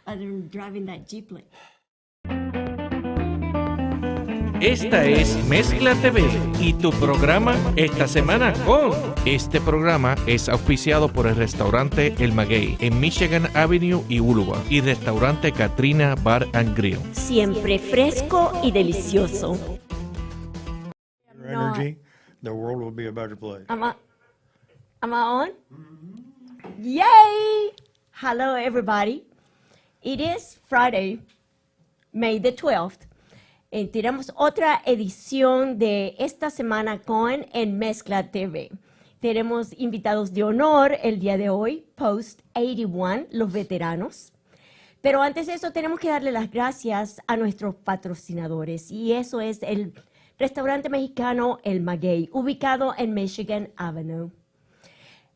other than driving that Jeep. Esta es Mezcla TV y tu programa esta semana con... Este programa es auspiciado por el restaurante El Maguey en Michigan Avenue y Ulua y restaurante Katrina Bar and Grill. Siempre fresco y delicioso. Your energy, the world will be a better place. Am I on? Yay! Hello, everybody. It is Friday, May the 12th. Tenemos otra edición de esta semana con En Mezcla TV. Tenemos invitados de honor el día de hoy, Post 81, los veteranos. Pero antes de eso tenemos que darle las gracias a nuestros patrocinadores. Y eso es el restaurante mexicano El Maguey, ubicado en Michigan Avenue.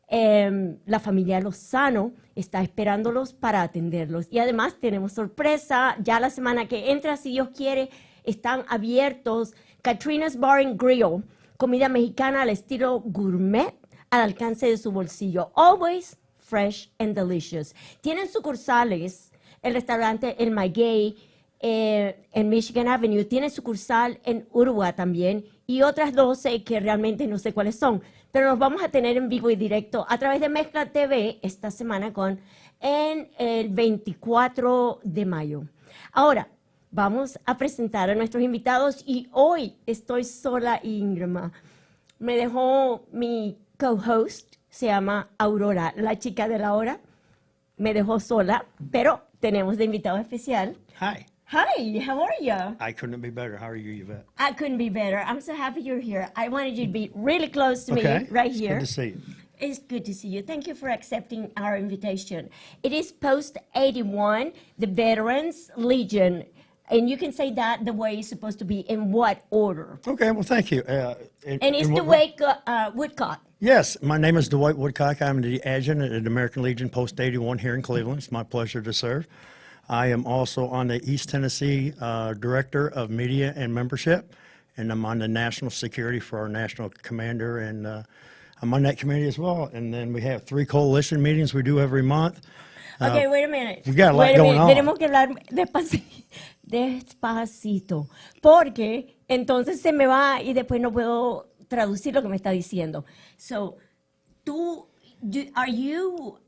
La familia Lozano está esperándolos para atenderlos. Y además tenemos sorpresa, ya la semana que entra, si Dios quiere, están abiertos Katrina's Bar and Grill, comida mexicana al estilo gourmet, al alcance de su bolsillo. Always fresh and delicious. Tienen sucursales, el restaurante El Maguey en Michigan Avenue, tiene sucursal en Uruguay también, y otras 12 que realmente no sé cuáles son. Pero los vamos a tener en vivo y directo a través de Mezcla TV esta semana en el 24 de mayo. Ahora, vamos a presentar a nuestros invitados y hoy estoy sola, Ingrama. Me dejó mi co-host, se llama Aurora, la chica de la hora. Me dejó sola, pero tenemos de invitado especial. Hi. Hi, how are you? I couldn't be better. How are you, Yvette? I couldn't be better. I'm so happy you're here. I wanted you to be really close to Okay. me right It's here. good to see you. It's good to see you. Thank you for accepting our invitation. It is Post 81, the Veterans Legion. And you can say that the way it's supposed to be. In what order? Okay, well, thank you. And it's Dwight Woodcock. Yes, my name is Dwight Woodcock. I'm the adjutant at the American Legion Post 81 here in Cleveland. It's my pleasure to serve. I am also on the East Tennessee Director of Media and Membership, and I'm on the National Security for our National Commander, and I'm on that committee as well. And then we have 3 coalition meetings we do every month. Okay, wait a minute. We got a lot Wait a going minute. on. Tenemos que hablar despacito, porque entonces se me va y después no puedo traducir lo que me está diciendo. So, are you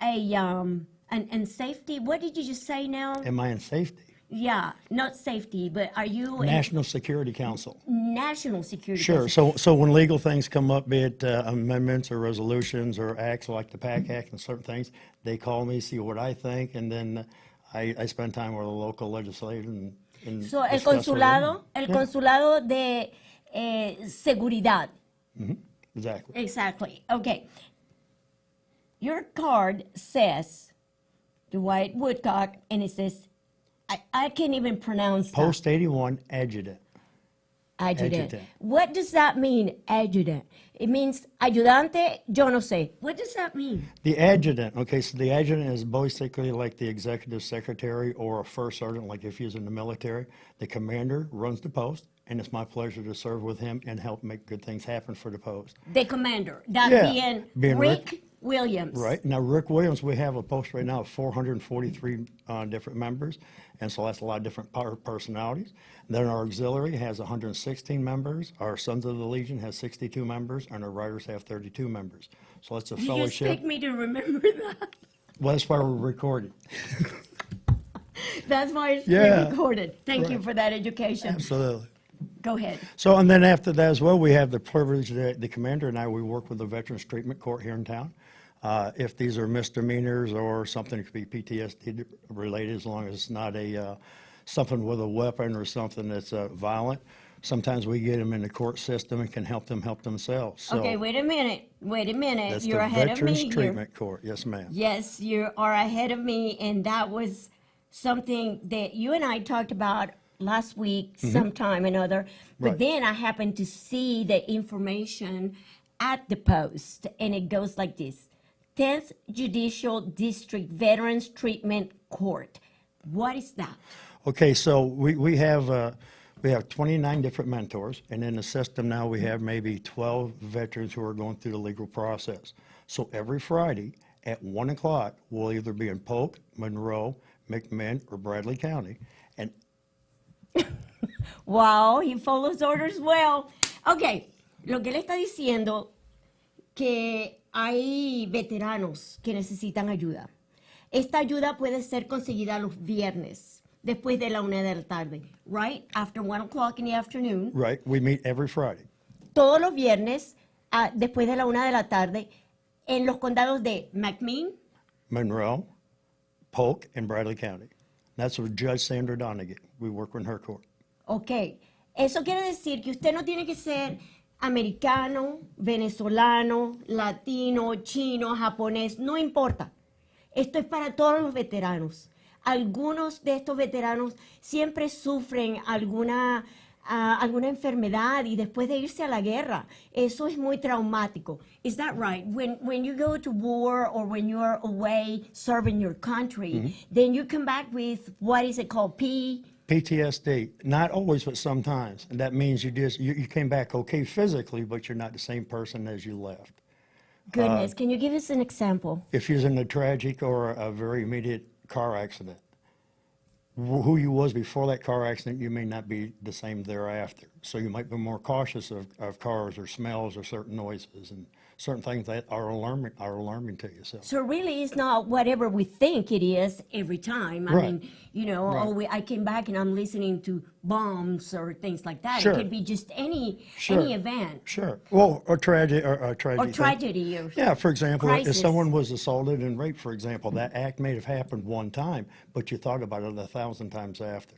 in safety? What did you just say now? Am I in safety? Yeah, not safety, but are you National Security Council. National Security? Sure. Council? So when legal things come up, be it amendments or resolutions or acts like the PAC Act and certain things, they call me, see what I think, and then I spend time with the local legislature and So, el discuss with them. consulado de seguridad. Exactly. Exactly. Okay. Your card says Dwight Woodcock, and it says, I can't even pronounce that. Post 81 adjutant. Adjutant. Adjutant. What does that mean, adjutant? It means ayudante, yo no sé. What does that mean? The adjutant, okay, so the adjutant is basically like the executive secretary or a first sergeant, like if he was in the military. The commander runs the post, and it's my pleasure to serve with him and help make good things happen for the post. The commander. That Yeah, being being Rick Williams. Right. Now, Rick Williams, we have a post right now of 443 different members, and so that's a lot of different personalities. Then our auxiliary has 116 members, our Sons of the Legion has 62 members, and our Riders have 32 members. So that's a You just fellowship. picked me to remember that. Well, that's why we're recording. That's why it's Yeah. pre-recorded. Thank you Right. for that education. Absolutely. Go ahead. So, and then after that as well, we have the privilege that the commander and I, we work with the Veterans Treatment Court here in town. If these are misdemeanors or something that could be PTSD related, as long as it's not something with a weapon or something that's violent, sometimes we get them in the court system and can help them help themselves. So Okay, wait a minute. that's You're the ahead of me Veterans here. Treatment Court. Yes, ma'am. Yes, you are ahead of me, and that was something that you and I talked about last week, sometime or another. But Right. then I happened to see the information at the Post, and it goes like this: 10th Judicial District Veterans Treatment Court. What is that? Okay, so we have 29 different mentors, and in the system now we have maybe 12 veterans who are going through the legal process. So every Friday at 1 o'clock, we'll either be in Polk, Monroe, McMinn, or Bradley County. And Wow, he follows orders well. Ok, lo que él está diciendo que hay veteranos que necesitan ayuda. Esta ayuda puede ser conseguida los viernes, después de la 1 de la tarde, right? After 1 o'clock in the afternoon. right, we meet every Friday. Todos los viernes, después de la 1 de la tarde, en los condados de McMinn, Monroe, Polk, and Bradley County. That's with Judge Sandra Donegan. We work in her court. ok. Eso quiere decir que usted no tiene que ser americano, venezolano, latino, chino, japonés, no importa. Esto es para todos los veteranos. Algunos de estos veteranos siempre sufren alguna enfermedad y después de irse a la guerra. Eso es muy traumático. Is that right? When you go to war or when you're away serving your country, then you come back with, what is it called, PTSD, not always, but sometimes. And that means you came back okay physically, but you're not the same person as you left. Goodness, can you give us an example? If you're in a tragic or a very immediate car accident, who you was before that car accident, you may not be the same thereafter. So you might be more cautious of cars or smells or certain noises and certain things that are alarming to you. So really, it's not whatever we think it is every time. I Right. mean, you know, Right. I came back and I'm listening to bombs or things like that. Sure. It could be just any event Sure. Well, or tragedy or tragedy. or tragedy. Or, Yeah, for example, crisis. if someone was assaulted and raped, for example, that act may have happened one time, but you thought about it 1,000 times after.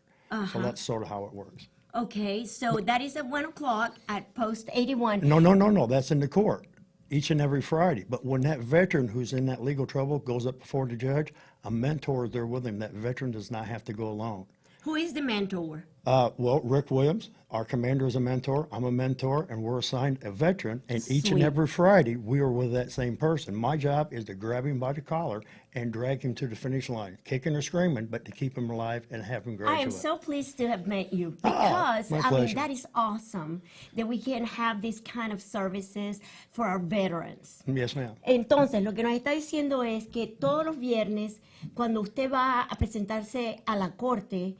So that's sort of how it works. Okay, so that is at 1 o'clock at Post 81. No, that's in the court each and every Friday. But when that veteran who's in that legal trouble goes up before the judge, a mentor is there with him. That veteran does not have to go alone. Who is the mentor? Well, Rick Williams, our commander, is a mentor. I'm a mentor, and we're assigned a veteran. And each and Sweet. every Friday, we are with that same person. My job is to grab him by the collar and drag him to the finish line, kicking or screaming, but to keep him alive and have him I graduate. am so pleased to have met you because, my I mean, pleasure. that is awesome that we can have these kind of services for our veterans. Yes, ma'am. Entonces, lo que nos está diciendo es que todos los viernes, cuando usted va a presentarse a la corte,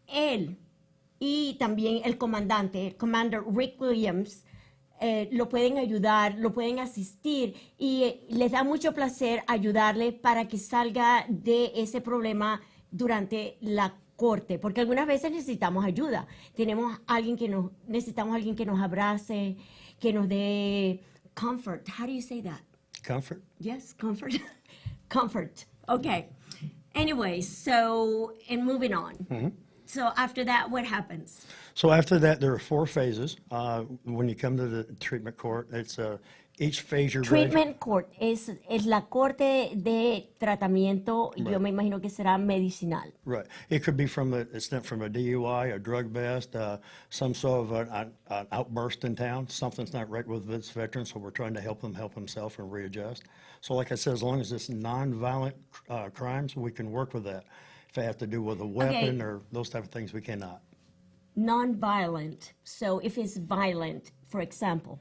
él y también el comandante, el commander Rick Williams, lo pueden ayudar, lo pueden asistir y les da mucho placer ayudarle para que salga de ese problema durante la corte, porque algunas veces necesitamos ayuda. Necesitamos alguien que nos abrace, que nos dé comfort. How do you say that? Comfort. Yes, comfort. Comfort. Okay. Anyway, so, and moving on. So after that, what happens? So after that, there are 4 phases. When you come to the treatment court, it's each phase you're Treatment court es la corte de tratamiento, yo me imagino que será medicinal. Right. It could be from a DUI, a drug bust, some sort of an outburst in town. Something's not right with this veteran, so we're trying to help them help himself and readjust. So like I said, as long as it's nonviolent crimes, we can work with that. If it has to do with a weapon or those type of things, we cannot. Non-violent. So if it's violent, for example,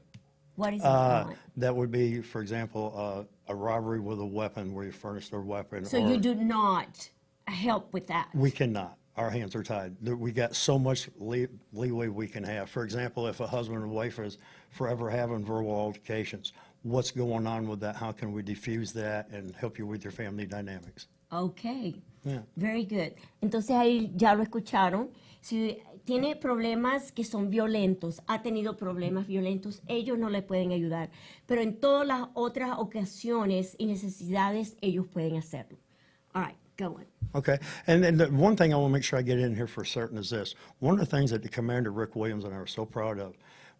what is violent? That would be, for example, a robbery with a weapon where you furnish their weapon. So you do not help with that. We cannot. Our hands are tied. We got so much leeway we can have. For example, if a husband and wife is forever having verbal altercations, what's going on with that? How can we diffuse that and help you with your family dynamics? Okay. Yeah. Very good. Entonces ahí ya lo escucharon. Si tiene problemas que son violentos, ha tenido problemas violentos, ellos no le pueden ayudar. Pero en todas las otras ocasiones y necesidades, ellos pueden hacerlo. All right, go on. Okay. And then the one thing I want to make sure I get in here for certain is this. One of the things that the Commander Rick Williams and I are so proud of,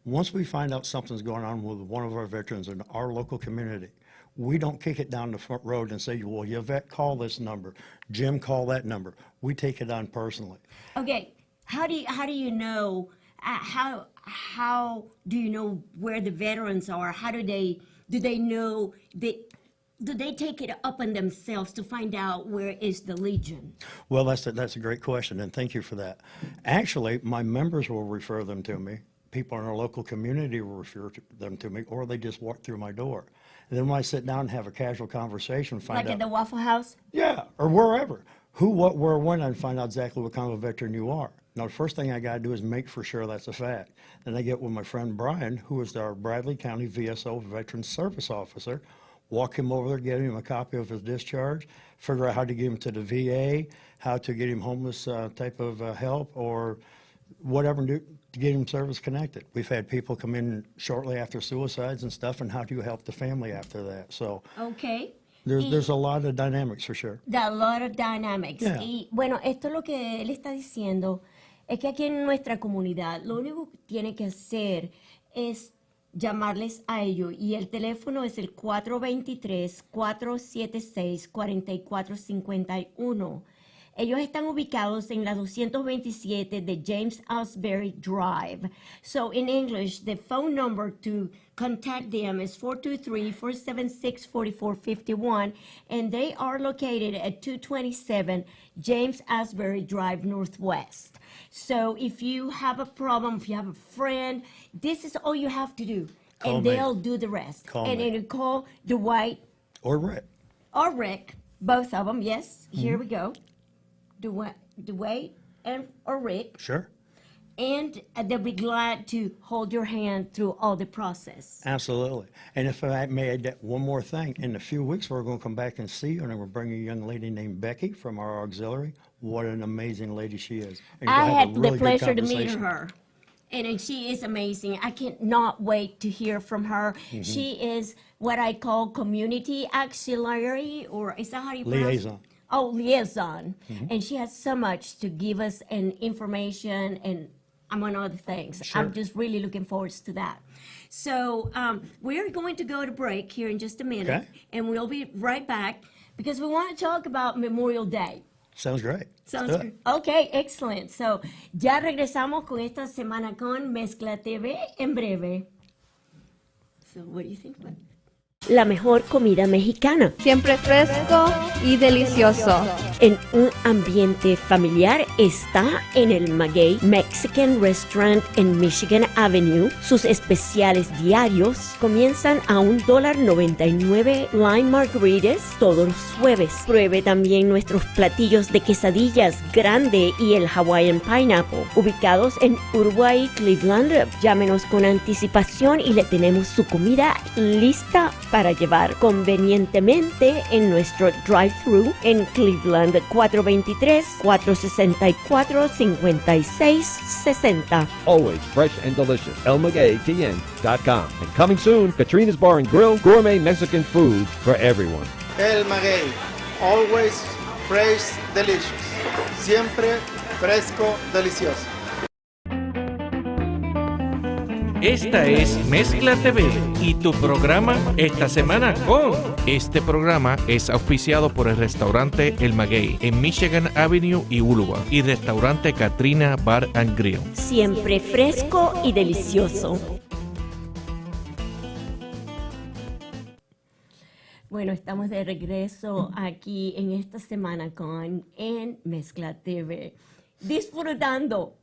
once we find out something's going on with one of our veterans in our local community, we don't kick it down the front road and say, well, Yvette, call this number. Jim, call that number. We take it on personally. Okay, how do you know, how do you know where the veterans are? How do they know, do they take it up on themselves to find out where is the Legion? Well, that's a great question, and thank you for that. Actually, my members will refer them to me. People in our local community will refer them to me, or they just walk through my door. And then when I sit down and have a casual conversation, find Like out. at the Waffle House? Yeah, or wherever. who, what, where, when, and find out exactly what kind of a veteran you are. Now, the first thing I got to do is make for sure that's a fact. Then I get with my friend Brian, who is our Bradley County VSO Veteran Service Officer, walk him over there, get him a copy of his discharge, figure out how to get him to the VA, how to get him homeless type of help, or whatever to get him service connected. We've had people come in shortly after suicides and stuff, and how do you help the family after that? So Okay. there's a lot of dynamics for sure. A lot of dynamics. Yeah. Y bueno, esto es lo que él está diciendo, es que aquí en nuestra comunidad lo único que tiene que hacer es llamarles a ellos, y el teléfono es el 423-476-4451. Ellos están ubicados en la 227 de James Asbury Drive. So in English, the phone number to contact them is 423-476-4451, and they are located at 227 James Asbury Drive Northwest. So if you have a problem, if you have a friend, this is all you have to do, Call and me. they'll do the rest. Call and me. then you call Dwight Or Rick. or Rick, both of them, yes. Mm-hmm. Here we go. Dwight or Rick, Sure. and they'll be glad to hold your hand through all the process. Absolutely. And if I may add one more thing, in a few weeks, we're going to come back and see you, and we're bringing a young lady named Becky from our auxiliary. What an amazing lady she is. And I you'll have a had the really good pleasure to meet conversation. her, and she is amazing. I cannot wait to hear from her. Mm-hmm. She is what I call community auxiliary, or is that how you pronounce it? Liaison. Oh, liaison. Mm-hmm. And she has so much to give us and information and among other things. Sure. I'm just really looking forward to that. So we're going to go to break here in just a minute, Okay. and we'll be right back because we want to talk about Memorial Day. Sounds great. Sounds Let's do good. it. Okay, excellent. So ya regresamos con esta semana con Mezcla TV en breve. So what do you think about it? La mejor comida mexicana Siempre fresco y delicioso. en un ambiente familiar está en el Maguey Mexican Restaurant en Michigan Avenue. Sus especiales diarios comienzan a $1.99 lime margaritas todos los jueves. Pruebe también nuestros platillos de quesadillas grande y el Hawaiian Pineapple, ubicados en Uruguay, Cleveland. Llámenos con anticipación y le tenemos su comida lista para llevar convenientemente en nuestro drive-thru en Cleveland, 423-464-5660. Always fresh and delicious. ElMagueyTN.com. And coming soon, Katrina's Bar and Grill, gourmet Mexican food for everyone. El Maguey, always fresh, delicious. Siempre fresco, delicioso. Esta es Mezcla TV y tu programa esta semana con... Este programa es auspiciado por el restaurante El Maguey en Michigan Avenue y Uruguay y restaurante Katrina Bar and Grill. Siempre fresco y delicioso. Bueno, estamos de regreso aquí en esta semana con En Mezcla TV. Disfrutando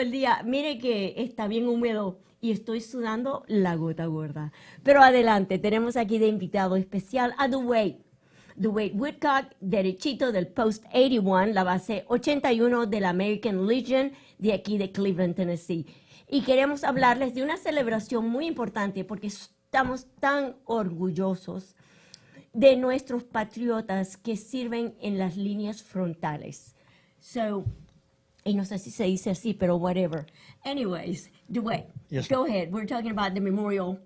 el día. Mire que está bien húmedo y estoy sudando la gota gorda. Pero adelante, tenemos aquí de invitado especial a Dwight Woodcock, derechito del Post 81, la base 81 de la American Legion de aquí de Cleveland, Tennessee. Y queremos hablarles de una celebración muy importante porque estamos tan orgullosos de nuestros patriotas que sirven en las líneas frontales. So, y no sé si se dice así, pero whatever. Anyways, Dwight, Yes, go ahead. We're talking about the memorial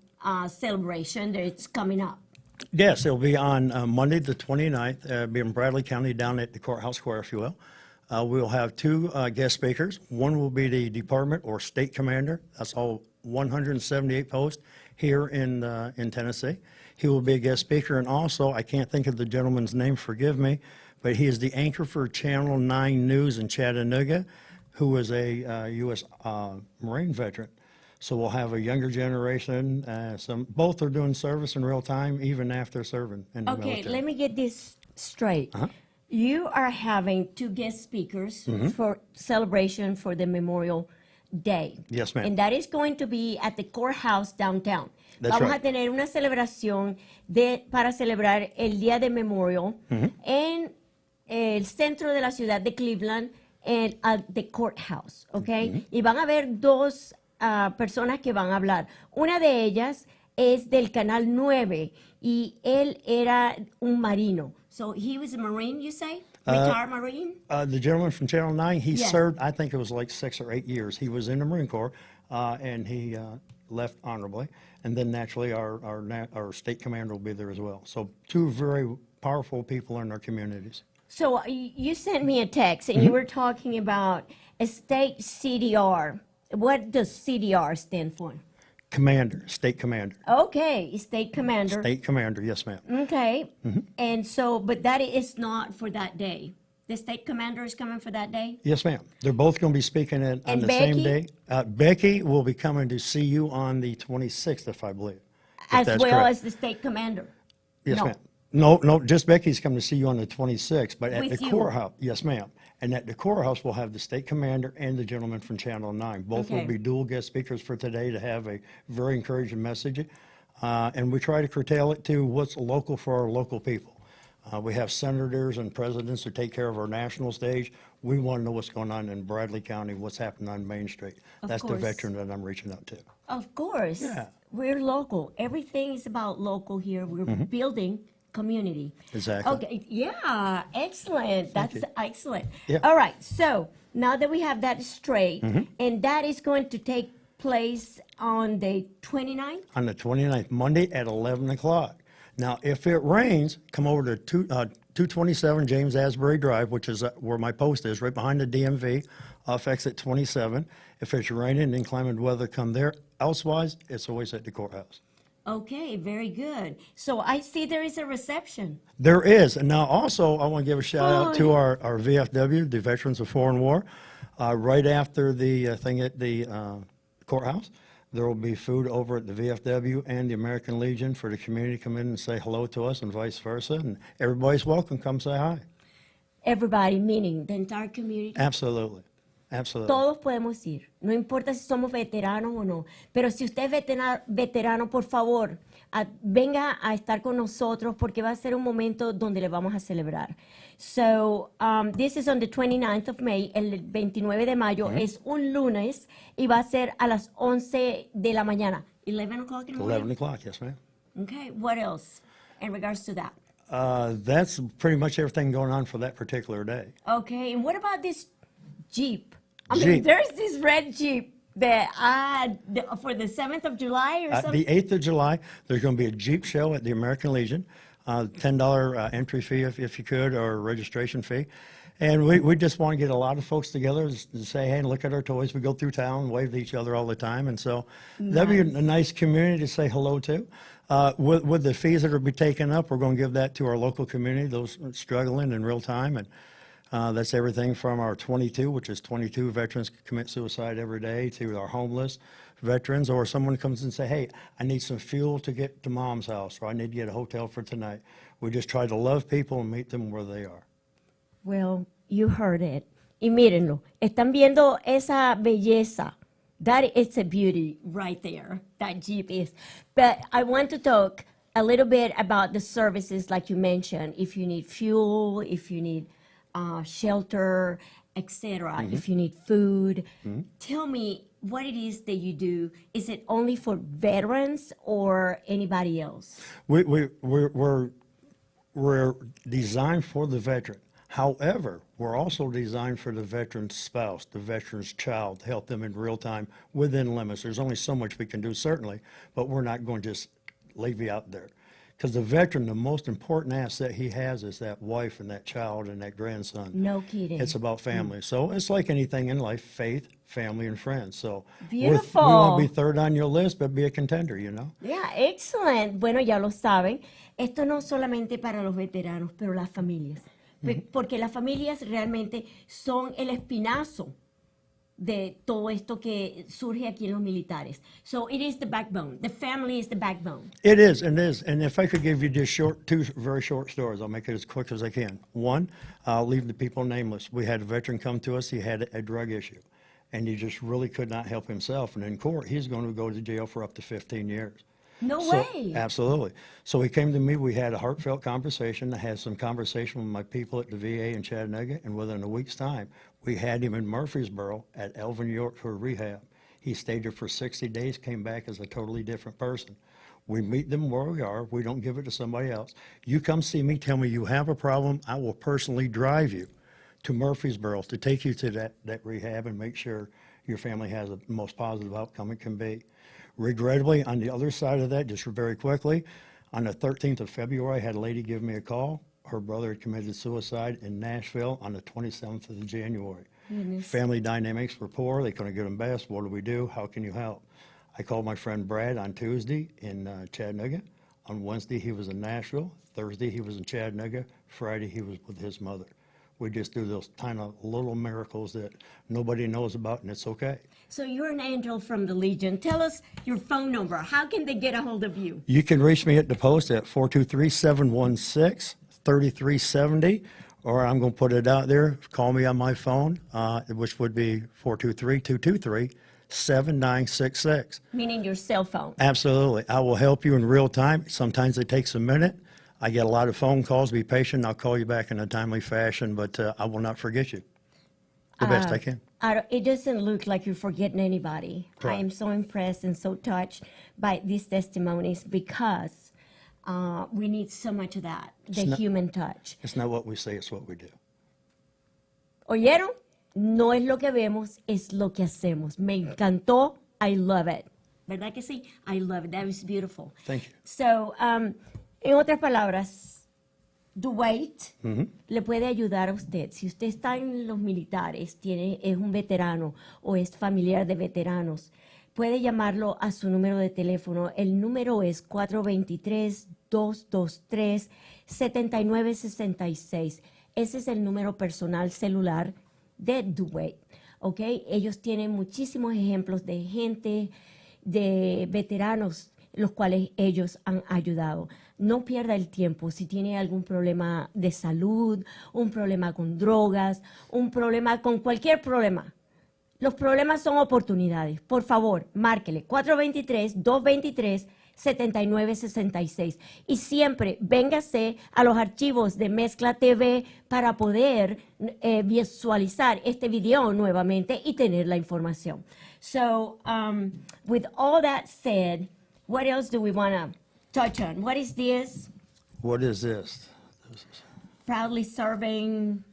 celebration that's coming up. Yes, it'll be on Monday, the 29th, be in Bradley County down at the Courthouse Square, if you will. We'll have two guest speakers. One will be the department or state commander. That's all 178 posts here in Tennessee. He will be a guest speaker. And also, I can't think of the gentleman's name, forgive me, but he is the anchor for Channel 9 News in Chattanooga, who is a U.S. Marine veteran. So we'll have a younger generation. Both are doing service in real time, even after serving in the Okay, military. let me get this straight. You are having two guest speakers for celebration for the Memorial Day. Yes, ma'am. And that is going to be at the courthouse downtown. That's Vamos right. a tener una celebración para celebrar el Día de Memorial en el centro de la ciudad de Cleveland, at the courthouse, ¿ok? Y van a haber dos personas que van a hablar. Una de ellas es del Canal 9 y él era un marino. So he was a Marine, you say? Retired Marine? The gentleman from Channel 9, he Yeah. served, I think it was like 6 or 8 years. He was in the Marine Corps, and he left honorably. And then naturally, our state commander will be there as well. So two very powerful people in our communities. So you sent me a text and you were talking about a state CDR. What does CDR stand for? Commander, state commander. Okay, state commander. State commander, yes, ma'am. Okay. And so, but that is not for that day. The state commander is coming for that day? Yes, ma'am. They're both going to be speaking on And the same Becky? day. Becky will be coming to see you on the 26th, if I believe. if As that's well correct. as the state commander? Yes, No. ma'am. No, just Becky's coming to see you on the 26th, but at With the you. courthouse, yes, ma'am. And at the courthouse, we'll have the state commander and the gentleman from Channel 9. Both will Okay. be dual guest speakers for today to have a very encouraging message. And we try to curtail it to what's local for our local people. We have senators and presidents who take care of our national stage. We want to know what's going on in Bradley County, what's happening on Main Street. Of That's the course. veteran that I'm reaching out to. Of course. Yeah. We're local. Everything is about local here. We're building community. Exactly. Okay, yeah, excellent. That's you. excellent. Yeah. All right, so now that we have that straight, and that is going to take place on the 29th? On the 29th, Monday at 11 o'clock. Now, if it rains, come over to 227 James Asbury Drive, which is where my post is, right behind the DMV, off exit 27. If it's raining, inclement weather, come there. Elsewise, it's always at the courthouse. Okay, very good. So I see there is a reception. There is. And now also, I want to give a shout out to Oh. our VFW, the Veterans of Foreign War. Right after the thing at the courthouse, there will be food over at the VFW and the American Legion for the community to come in and say hello to us and vice versa. And everybody's welcome. Come say hi. Everybody, meaning the entire community. Absolutely. Absolutely. Todos podemos ir, no importa si somos veteranos o no, pero si usted es veterano, por favor, venga a estar con nosotros porque va a ser un momento donde le vamos a celebrar. So, this is on the 29th of May, el 29 de mayo, es un lunes y va a ser a las 11 de la mañana. 11 o'clock in the morning? 11 o'clock, yes, ma'am. Okay, what else in regards to that? That's pretty much everything going on for that particular day. Okay, and what about this Jeep? I mean, Jeep. there's this red Jeep that for the 7th of July or something. The 8th of July, there's going to be a Jeep show at the American Legion, $10 entry fee if you could, or a registration fee. And we just want to get a lot of folks together to say, hey, look at our toys. We go through town, wave to each other all the time. And so that'd be a nice community to say hello to. With the fees that will be taken up, we're going to give that to our local community, those struggling in real time. And that's everything from our 22, which is 22 veterans commit suicide every day, to our homeless veterans, or someone comes and say, hey, I need some fuel to get to mom's house, or I need to get a hotel for tonight. We just try to love people and meet them where they are. Well, you heard it. Y mírenlo, están viendo esa belleza. That is a beauty right there, that Jeep is. But I want to talk a little bit about the services like you mentioned. If you need fuel, if you need shelter, etc., if you need food. Tell me what it is that you do. Is it only for veterans or anybody else? We're designed for the veteran. However, we're also designed for the veteran's spouse, the veteran's child, to help them in real time within limits. There's only so much we can do, certainly, but we're not going to just leave you out there. Because the veteran, the most important asset he has is that wife and that child and that grandson. No kidding. It's about family. So it's like anything in life, faith, family, and friends. So Beautiful. we won't be third on your list, but be a contender, you know? Yeah, excellent. Bueno, ya lo saben. Esto no solamente para los veteranos, pero las familias. Porque las familias realmente son el espinazo de todo esto que surge aquí en los militares. So it is the backbone. The family is the backbone. It is, and it is. And if I could give you just two very short stories, I'll make it as quick as I can. One, I'll leave the people nameless. We had a veteran come to us. He had a drug issue, and he just really could not help himself. And in court, he's going to go to jail for up to 15 years. No So- way. Absolutely. So he came to me, we had a heartfelt conversation. I had some conversation with my people at the VA in Chattanooga, and within a week's time, we had him in Murfreesboro at Elvin York for rehab. He stayed there for 60 days, came back as a totally different person. We meet them where we are. We don't give it to somebody else. You come see me, tell me you have a problem. I will personally drive you to Murfreesboro to take you to that rehab and make sure your family has the most positive outcome it can be. Regrettably, on the other side of that, just very quickly, on the 13th of February, I had a lady give me a call. Her brother had committed suicide in Nashville on the 27th of January. Family dynamics were poor. They couldn't get him best. What do we do? How can you help? I called my friend Brad on Tuesday in Chattanooga. On Wednesday, he was in Nashville. Thursday, he was in Chattanooga. Friday, he was with his mother. We just do those kind of little miracles that nobody knows about, and it's okay. So you're an angel from the Legion. Tell us your phone number. How can they get a hold of you? You can reach me at the post at 423-716-3370, or I'm going to put it out there. Call me on my phone, which would be 423-223-7966. Meaning your cell phone. Absolutely. I will help you in real time. Sometimes it takes a minute. I get a lot of phone calls. Be patient. I'll call you back in a timely fashion, but I will not forget you the best I can. It doesn't look like you're forgetting anybody. I Right. am so impressed and so touched by these testimonies because we need so much of that, the not- human touch. It's not what we say, it's what we do. ¿Oyeron? No es lo que vemos, es lo que hacemos. Me encantó. I love it. ¿Verdad que sí? I love it. That was beautiful. Thank you. So, en otras palabras, Dwight le puede ayudar a usted. Si usted está en los militares, es un veterano o es familiar de veteranos, puede llamarlo a su número de teléfono. El número es 423-223-7966. Ese es el número personal celular de Dwight. ¿Ok? Ellos tienen muchísimos ejemplos de gente, de veteranos, los cuales ellos han ayudado. No pierda el tiempo si tiene algún problema de salud, un problema con drogas, un problema con cualquier problema. Los problemas son oportunidades. Por favor, márquele 423-223-7966. Y siempre véngase a los archivos de Mezcla TV para poder visualizar este video nuevamente y tener la información. So, with all that said, what else do we want to touch on? What is this? What is this? Proudly serving.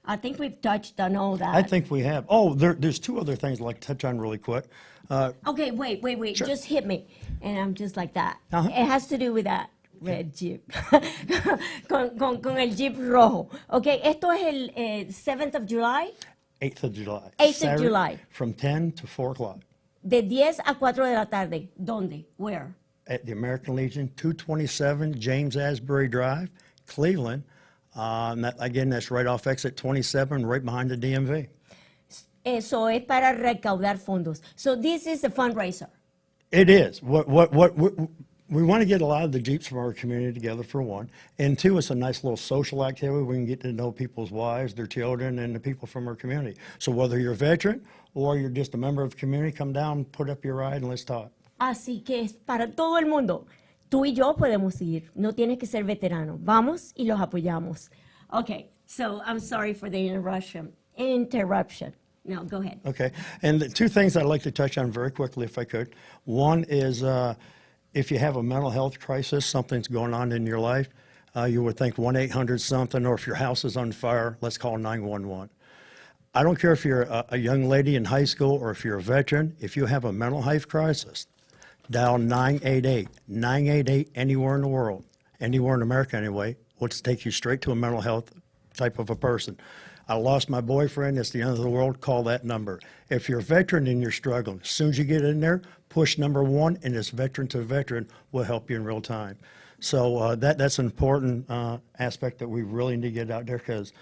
I think we've touched on all that. I think we have. Oh, there's two other things I'd like to touch on really quick. Okay, wait. Sure. Just hit me. And I'm just like that. Uh-huh. It has to do with that red Jeep. con el Jeep rojo. Okay, esto es el 7th of July. 8th of July. 8th of Saturday, July. From 10 to 4 o'clock De 10 a 4 de la tarde. ¿Dónde? Where? at the American Legion, 227 James Asbury Drive, Cleveland. Again, that's right off exit 27, right behind the DMV. Eso es para recaudar fondos. So this is a fundraiser. It is. We want to get a lot of the Jeeps from our community together, for one. And two, it's a nice little social activity. We can get to know people's wives, their children, and the people from our community. So whether you're a veteran or you're just a member of the community, come down, put up your ride, and let's talk. Así que es para todo el mundo. Tú y yo podemos ir. No tienes que ser veterano. Vamos y los apoyamos. Okay, so I'm sorry for the interruption. No, go ahead. Okay. And the two things I'd like to touch on very quickly, if I could. One is if you have a mental health crisis, something's going on in your life, you would think 1-800-something, or if your house is on fire, let's call 911. I don't care if you're a young lady in high school or if you're a veteran. If you have a mental health crisis, dial 988. 988 anywhere in the world, anywhere in America anyway, will take you straight to a mental health type of a person. I lost my boyfriend, it's the end of the world, call that number. If you're a veteran and you're struggling, as soon as you get in there, push number 1, and this veteran to veteran will help you in real time. So that's an important aspect that we really need to get out there, because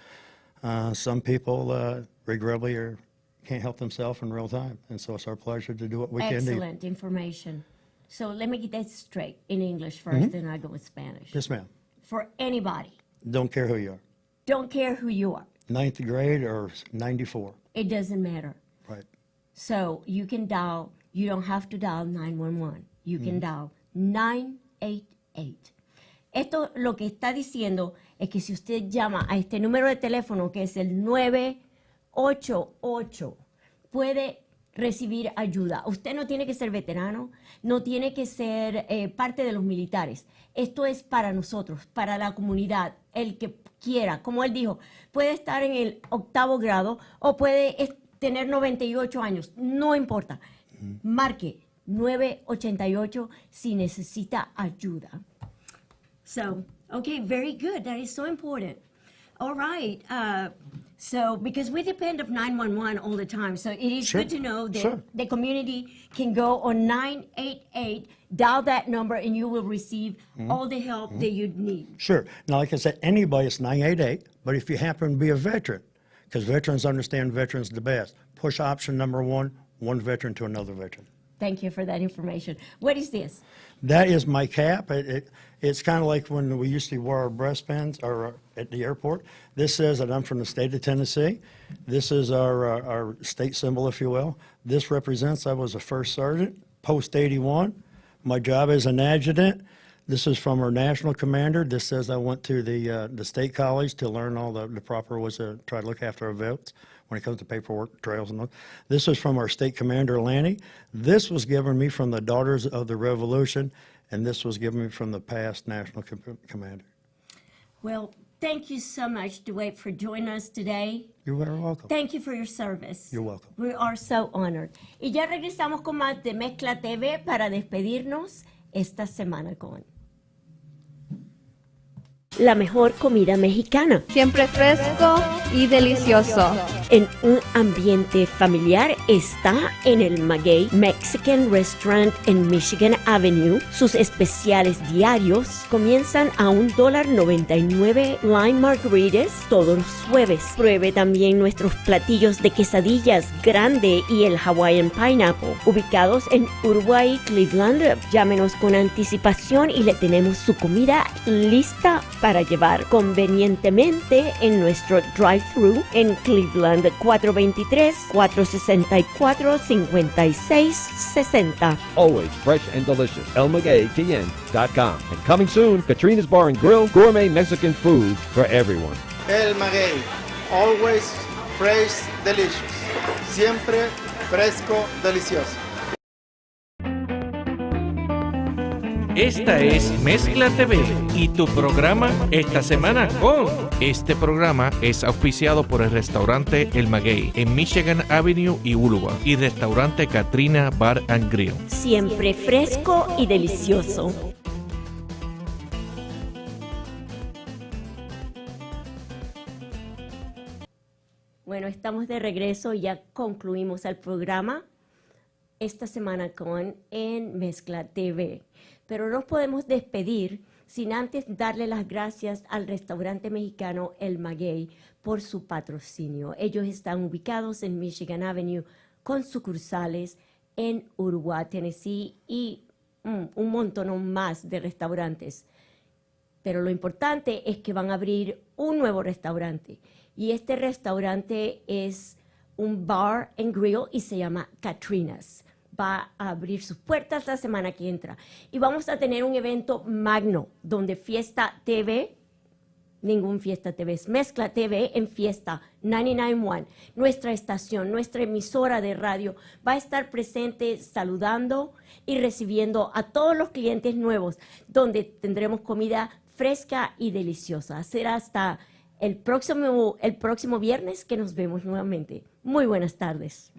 some people regrettably can't help themselves in real time. And so it's our pleasure to do what we can do. Excellent information. So let me get that straight in English first, then I go with Spanish. Yes, ma'am. For anybody, Don't care who you are. don't care who you are. 9th grade or 94. It doesn't matter. Right. So you can dial, you don't have to dial 911. you can dial 988. Esto lo que está diciendo es que si usted llama a este número de teléfono, que es el 988, puede recibir ayuda. Usted no tiene que ser veterano, no tiene que ser parte de los militares. Esto es para nosotros, para la comunidad, el que quiera. Como él dijo, puede estar en el 8º grado o puede tener 98 años, no importa. Marque 988 si necesita ayuda. So, okay, very good. That is so important. All right. So, because we depend on 911 all the time, so it is good to know that the community can go on 988, dial that number, and you will receive all the help that you need. Sure. Now, like I said, anybody, it's 988, but if you happen to be a veteran, because veterans understand veterans the best, push option number one veteran to another veteran. Thank you for that information. What is this? That is my cap. It's kind of like when we used to wear our breastbands or at the airport. This says that I'm from the state of Tennessee. This is our state symbol, if you will. This represents I was a first sergeant, post 81. My job is an adjutant. This is from our national commander. This says I went to the state college to learn all the proper ways to try to look after our vets when it comes to paperwork, trails, and all. This is from our state commander, Lanny. This was given me from the Daughters of the Revolution, and this was given me from the past national commander. Well, thank you so much, Dwight, for joining us today. You're very welcome. Thank you for your service. You're welcome. We are so honored. Y ya regresamos con más de Mezcla TV para despedirnos esta semana con la mejor comida mexicana. Siempre fresco y delicioso. En un ambiente familiar está en el Maguey Mexican Restaurant en Michigan Avenue. Sus especiales diarios comienzan a $1.99 Lime Margaritas todos los jueves. Pruebe también nuestros platillos de quesadillas grande y el Hawaiian Pineapple. Ubicados en Uruguay, Cleveland, llámenos con anticipación y le tenemos su comida lista para llevar convenientemente en nuestro drive-thru en Cleveland, 423-464-5660. Always fresh and delicious. ElMagueyTN.com. And coming soon, Katrina's Bar and Grill, gourmet Mexican food for everyone. El Maguey, always fresh, delicious. Siempre fresco, delicioso. Esta es Mezcla TV y tu programa esta semana con... Este programa es auspiciado por el restaurante El Maguey en Michigan Avenue y Uruguay y restaurante Katrina Bar and Grill. Siempre fresco y delicioso. Bueno, estamos de regreso, ya concluimos el programa esta semana con En Mezcla TV. Pero no podemos despedir sin antes darle las gracias al restaurante mexicano El Maguey por su patrocinio. Ellos están ubicados en Michigan Avenue con sucursales en Uruguay, Tennessee y un montón más de restaurantes. Pero lo importante es que van a abrir un nuevo restaurante. Y este restaurante es un bar and grill y se llama Katrina's. Va a abrir sus puertas la semana que entra. Y vamos a tener un evento magno donde Fiesta TV, ningún Fiesta TV, es Mezcla TV en Fiesta 99.1. Nuestra estación, nuestra emisora de radio va a estar presente saludando y recibiendo a todos los clientes nuevos, donde tendremos comida fresca y deliciosa. Será hasta el próximo viernes que nos vemos nuevamente. Muy buenas tardes.